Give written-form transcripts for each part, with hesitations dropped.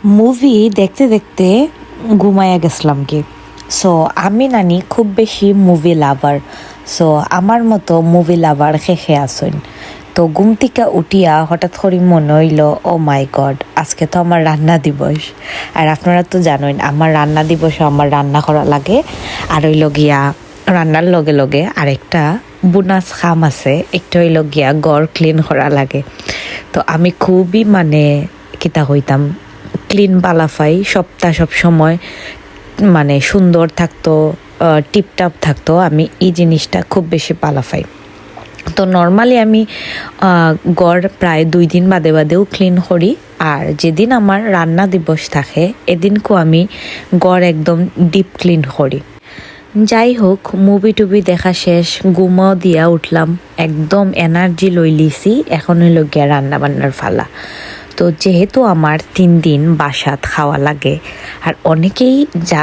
Movie দেখতে দেখতে ঘুমাইয়া গেছিলাম কি। সো আমি নানি খুব বেশি মুভি লাভার। সো আমার মতো মুভি লাভার শেষে আসুন। তো ঘুম থেকে উঠিয়া হঠাৎ করে মনে হইল, ও মাই গড, আজকে তো আমার রান্না দিবস। আর আপনারা তো জানেন আমার রান্না দিবসে আমার রান্না করা লাগে। আর হইল গিয়া রান্নার লগে লগে আরেকটা বোনাস কাম আছে, একটা হইল গিয়া ঘর ক্লিন করা লাগে। তো আমি খুবই কিতা হইতাম ক্লিন বালাফাই সপ্তাহ সব সময় সুন্দর থাকতো, টিপটাপ থাকতো। আমি এই জিনিসটা খুব বেশি পালাফাই। তো নর্মালি আমি গড় প্রায় 2 দিন বাদে বাদেও ক্লিন করি। আর যেদিন আমার রান্না দিবস থাকে এদিনকেও আমি গড় একদম ডিপ ক্লিন করি। যাই হোক, মুভি টুভি দেখা শেষ, ঘুমাও দিয়া উঠলাম, একদম এনার্জি লই লিছি। এখন হইল গিয়া রান্না বান্নার ফালা। তো যেহেতু আমার 3 দিন বাসাত খাওয়া লাগে, আর অনেকেই যা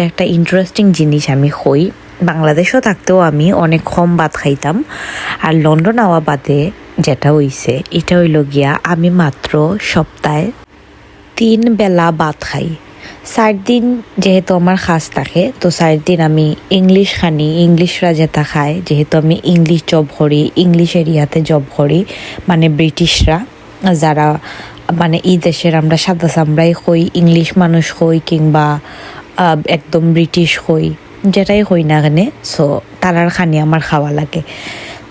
একটা ইন্টারেস্টিং জিনিস আমি হই, বাংলাদেশও থাকতেও আমি অনেক কম ভাত খাইতাম। আর লন্ডন আওয়া বাদে যেটা হইছে এটা হইল গিয়া আমি মাত্র সপ্তাহে 3 বেলা ভাত খাই। 4 দিন যেহেতু আমার খাস থাকে, তো 4 দিন আমি ইংলিশ খানি। ইংলিশরা যেটা খায়, যেহেতু আমি ইংলিশ জব করি, ইংলিশ এরিয়াতে জব করি, ব্রিটিশরা যারা এই দেশের আমরা সাদা চামড়াই হই, ইংলিশ মানুষ হই কিংবা একদম ব্রিটিশ হই, যেটাই হই না কেন, সো তারার খানি আমার খাওয়া লাগে।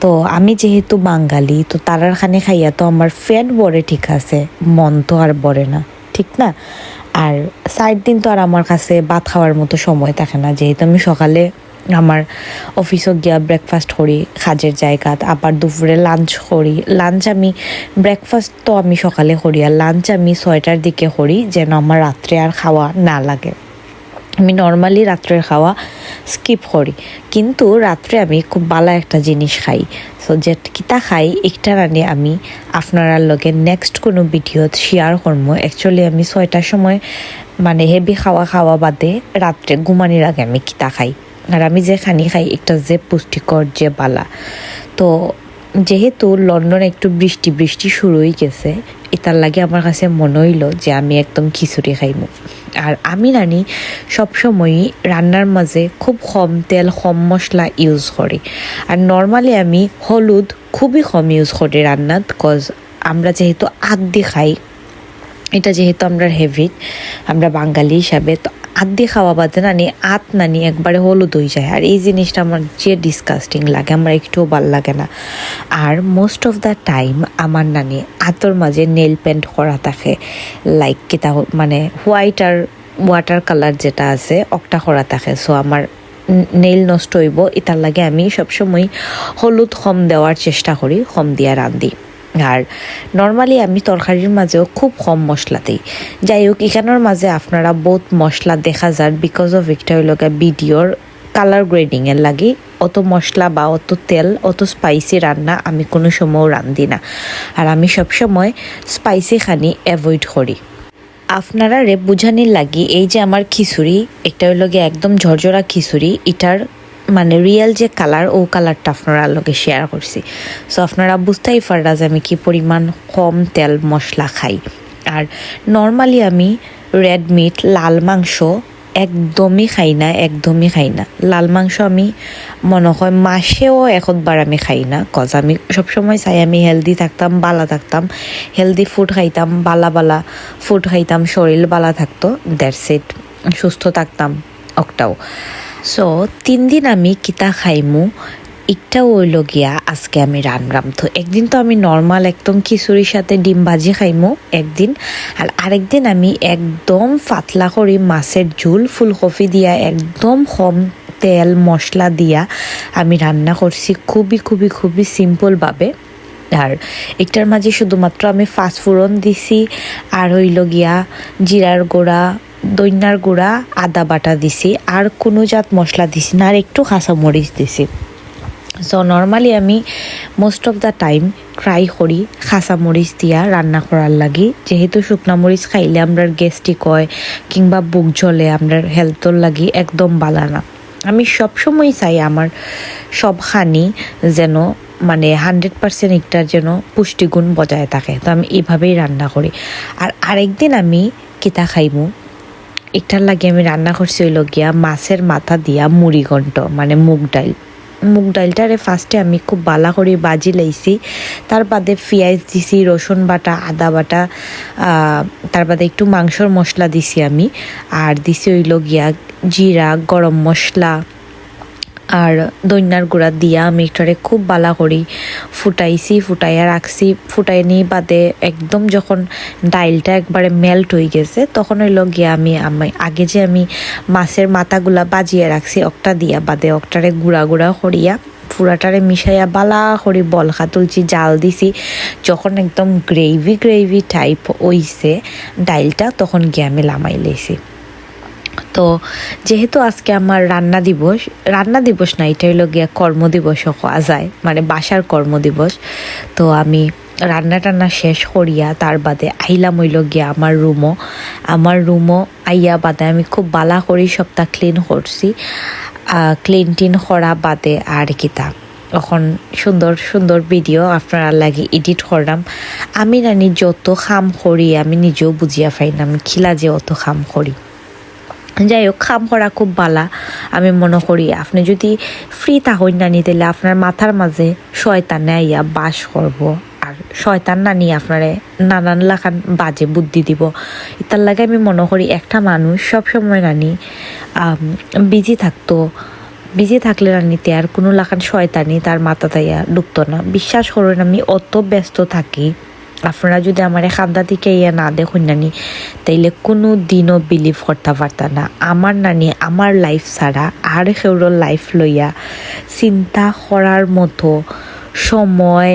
তো আমি যেহেতু বাঙালি, তো তারার খানি খাইয়া তো আমার পেট ভরে, ঠিক আছে, মন তো আর ভরে না, ঠিক না? আর 4 দিন তো আর আমার কাছে ভাত খাওয়ার মতো সময় থাকে না, যেহেতু আমি সকালে আমার অফিসও গিয়া ব্রেকফাস্ট করি কাজের জায়গাত, আবার দুপুরে লাঞ্চ করি। ব্রেকফাস্ট তো আমি সকালে করি, আর লাঞ্চ আমি 6টার দিকে করি, যেন আমার রাত্রে আর খাওয়া না লাগে। আমি নর্মালি রাত্রের খাওয়া স্কিপ করি, কিন্তু রাত্রে আমি খুব ভালো একটা জিনিস খাই। সো যে কিতা খাই একটা রানি আমি আপনার লগে নেক্সট কোনো ভিডিওত শেয়ার করবো। অ্যাকচুয়ালি আমি 6টার সময় হেভি খাওয়া বাদে রাত্রে ঘুমানির আগে আমি কিতা খাই, আর আমি যে খানি খাই একটা যে পুষ্টিকর যে বালা। তো যেহেতু লন্ডনে একটু বৃষ্টি বৃষ্টি শুরু হয়ে গেছে, এটার লাগে আমার কাছে মনে হইল যে আমি একদম খিচুড়ি খাইমু। আর আমি নানি সবসময়ই রান্নার মাঝে খুব কম তেল কম মশলা ইউজ করি। আর নর্মালি আমি হলুদ খুবই কম ইউজ করি রান্নাত, কজ আমরা যেহেতু আদি খাই, এটা যেহেতু আমরা হেভিট, আমরা বাঙালি হিসাবে, তো আদি খাওয়া বাদে নানি একবারে হলুদ হয়ে যায়। আর এই জিনিসটা আমার যে ডিসকাস্টিং লাগে, আমার একটুও ভাল লাগে না। আর মোস্ট অফ দ্য টাইম আমার নানি আতর মাঝে নেল পেন্ট করা থাকে, লাইক কিতা হোয়াইট আর ওয়াটার কালার যেটা আছে অকটা করা থাকে। সো আমার নেইল নষ্ট হইব, এটার লাগে আমি সবসময় হলুদ কম দেওয়ার চেষ্টা করি, কম দিয়া রান্ধি। আর নর্মালি আমি তরকারির মাঝেও খুব কম মশলা দিই। যাই হোক, এখানের মাঝে আপনারা বহুত মশলা দেখা যায়, বিকজ অফ একটা হইল ভিডিওর কালার গ্রেডিংয়ের লাগে। অত মশলা বা অত তেল, অত স্পাইসি রান্না আমি কোনো সময়ও রান্ধি না। আর আমি সবসময় স্পাইসি খানি অ্যাভয়েড করি। আপনারা বুঝানির লাগি এই যে আমার খিচুড়ি, একটা হইল গিয়ে একদম ঝরঝরা খিচুড়ি, এটার রিয়েল যে কালার, ও কালারটা আপনারা লগে শেয়ার করছি। সো আপনারা বুঝতেই পারা যে আমি কি পরিমাণ কম তেল মশলা খাই। আর নর্মালি আমি রেড মিট, লাল মাংস একদমই খাই না। লাল মাংস আমি মনে হয় মাসেও একবার আমি খাই না, কজ আমি সবসময় চাই আমি হেলদি থাকতাম, বালা থাকতাম, হেলদি ফুড খাইতাম, বালা ফুড খাইতাম, শরীর বালা থাকতো, দ্যাটস ইট, সুস্থ থাকতাম একটাও। সো 3 দিন আমি কিতা খাইমু, একটাও হইল গিয়া আজকে আমি রান্নাম। তো একদিন তো আমি নর্মাল একদম খিচুড়ির সাথে ডিম ভাজি খাইমু একদিন, আর আরেকদিন আমি একদম পাতলা করি মাছের ঝোল ফুলকপি দিয়া একদম কম তেল মশলা দিয়া আমি রান্না করছি, খুবই খুবই খুবই সিম্পলভাবে। আর একটার মাঝে শুধুমাত্র আমি ফাস্টফুরন দিছি, আর হইল গিয়া জিরার গুঁড়া, দইনার গুঁড়া, আদা বাটা দিছি, আর কোনো জাত মশলা দিছি না, আর একটু কাঁচামরিচ দিছি। সো নর্মালি আমি most of the time try করি কাঁচামরিচ দিয়া রান্না করার লাগি, যেহেতু শুকনা মরিচ খাইলে আমরা গ্যাস্ট্রিক হয় কিংবা বুক জ্বলে, আমরা হেলথর লাগি একদম ভালো না। আমি সবসময় চাই আমার সব খানি যেন 100% একটার যেন পুষ্টিগুণ বজায় থাকে। তো আমি এইভাবেই রান্না করি। আর আরেকদিন আমি কিতা খাইমু এটার লাগে আমি রান্না করছি হইল গিয়া মাছের মাথা দিয়া মুড়ি ঘন্ট মানে মুগ ডালটারে ফার্স্টে আমি খুব বালা করে বাজি লাইছি, তার বাদে পেঁয়াজ দিছি, রসুন বাটা, আদা বাটা, তার বাদে একটু মাংসর মশলা দিছি আমি, আর দিছি হইল গিয়া জিরা, গরম মশলা আর দইনার গুঁড়া দিয়া আমি একটারে খুব বালা করি ফুটাইছি, ফুটাইয়া রাখছি। ফুটাই নিয়ে বাদে একদম যখন ডাইলটা একবারে মেল্ট হয়ে গেছে তখন হইল গিয়া আমি আগে যে আমি মাছের মাথাগুলা বাজিয়ে রাখছি অকটা দিয়া বাদে অকটারে গুঁড়া গুঁড়া করিয়া পুরাটারে মিশাইয়া বালা করি বলখা তুলছি, জাল দিছি। যখন একদম গ্রেভি টাইপ হইছে ডাইলটা তখন গিয়ে আমি লামাই লইছি। তো যেহেতু আজকে আমার রান্না দিবস না, এটা হইল গিয়া কর্মদিবসও হওয়া যায়, মানে বাসার কর্মদিবস। তো আমি রান্না টান্না শেষ করিয়া তার বাদে আইলাম হইল গিয়া আমার রুমও আইয়া বাদে আমি খুব বালা করি সপ্তাহ ক্লিন করছি। ক্লিন টিন করা বাদে আর কিতা এখন সুন্দর সুন্দর ভিডিও আপনারা লাগে এডিট করলাম। আমি নানি যত খাম করি আমি নিজেও বুঝিয়া পাই না আমি খিলা যে অত খাম করি। যাই হোক, খাম করা খুব বালা আমি মনে করি। আপনি যদি ফ্রি থাকেন নানি তাহলে আপনার মাথার মাঝে শয়তানে আইয়া বাস করব, আর শয়তান নানি আপনারে নানান লাখান বাজে বুদ্ধি দিব। তার লাগে আমি মনে করি একটা মানুষ সবসময় নানি বিজি থাকলে রানিতে আর কোনো লাখান শয়তানি তার মাথা তাইয়া ঢুকতো না। বিশ্বাস করুন আমি অত ব্যস্ত থাকি, আপনারা যদি আমার খান্দা থেকে ইয়া না দেখুন নানি তাইলে কোনো দিনও বিলিভ করতে পারতাম না। আমার নানি আমার লাইফ ছাড়া আর কেউর লাইফ লইয়া চিন্তা করার মতো সময়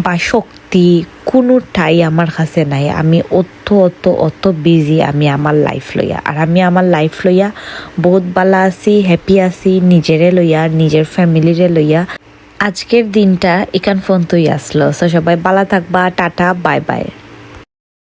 বা শক্তি কোনোটাই আমার কাছে নাই। আমি অত বিজি আমি আমার লাইফ লইয়া, আর আমি আমার লাইফ লইয়া বহুত বালা আছি, হ্যাপি আছি নিজেরে লইয়া, নিজের ফ্যামিলিরে লইয়া। আজকের দিনটা এখান পর্যন্তই আসলো। সবাই বালা থাকবা, টাটা, বাই বাই।